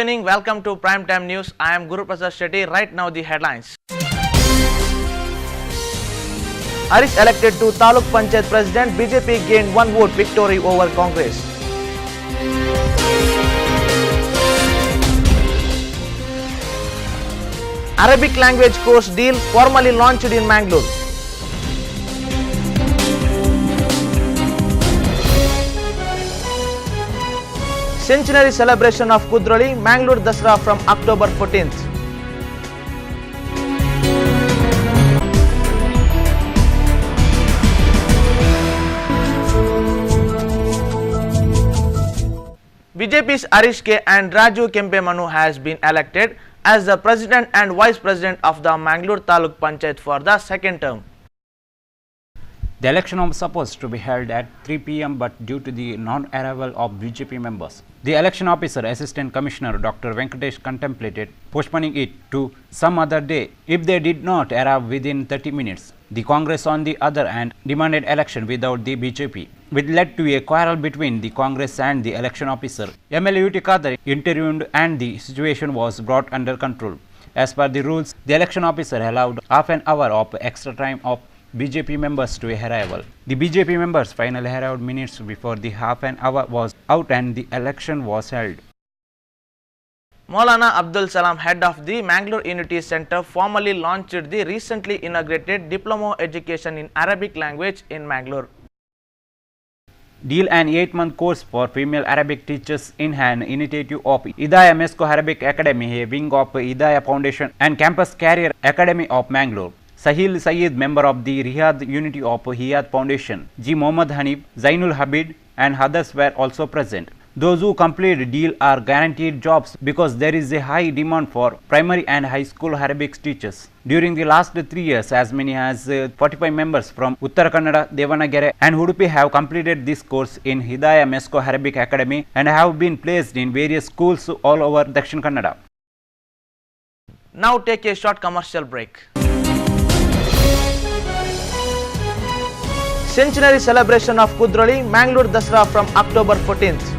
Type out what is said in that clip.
evening, welcome to Primetime News. I am Guru Prasad Shetty. Right now the headlines. Harish elected to Taluk Panchayat President, BJP gained 1 vote victory over Congress. Arabic language course deal formally launched in Mangalore. Centenary celebration of Kudrali, Mangalore Dasra from October 14th. BJP's Harish K and Raju Kempemanu has been elected as the President and Vice President of the Mangalore Taluk Panchayat for the second term. The election was supposed to be held at 3 p.m. but due to the non-arrival of BJP members, the election officer, Assistant Commissioner Dr. Venkatesh contemplated postponing it to some other day if they did not arrive within 30 minutes. The Congress, on the other hand, demanded election without the BJP, which led to a quarrel between the Congress and the election officer. MLA UT Khadar intervened and the situation was brought under control. As per the rules, the election officer allowed half an hour of extra time of BJP members to arrival. The BJP members finally arrived minutes before the half an hour was out and the election was held. Maulana Abdul Salam, head of the Mangalore Unity Center, formally launched the recently inaugurated Diploma Education in Arabic Language in Mangalore. Deal an 8-month course for female Arabic teachers in an initiative of Hidayah Mesco Arabic Academy, a wing of Hidayah Foundation and Campus Career Academy of Mangalore. Sahil Saeed, member of the Riyadh Unity of Hiyat Foundation, G. Mohammad Hanif, Zainul Habib and others were also present. Those who complete deal are guaranteed jobs because there is a high demand for primary and high school Arabic teachers. During the last 3 years, as many as 45 members from Uttara Kannada, Devanagere and Udupi have completed this course in Hidayah Mesco Arabic Academy and have been placed in various schools all over Dakshin Kannada. Now take a short commercial break. Centenary celebration of Kudrali, Mangalore Dasra from October 14th.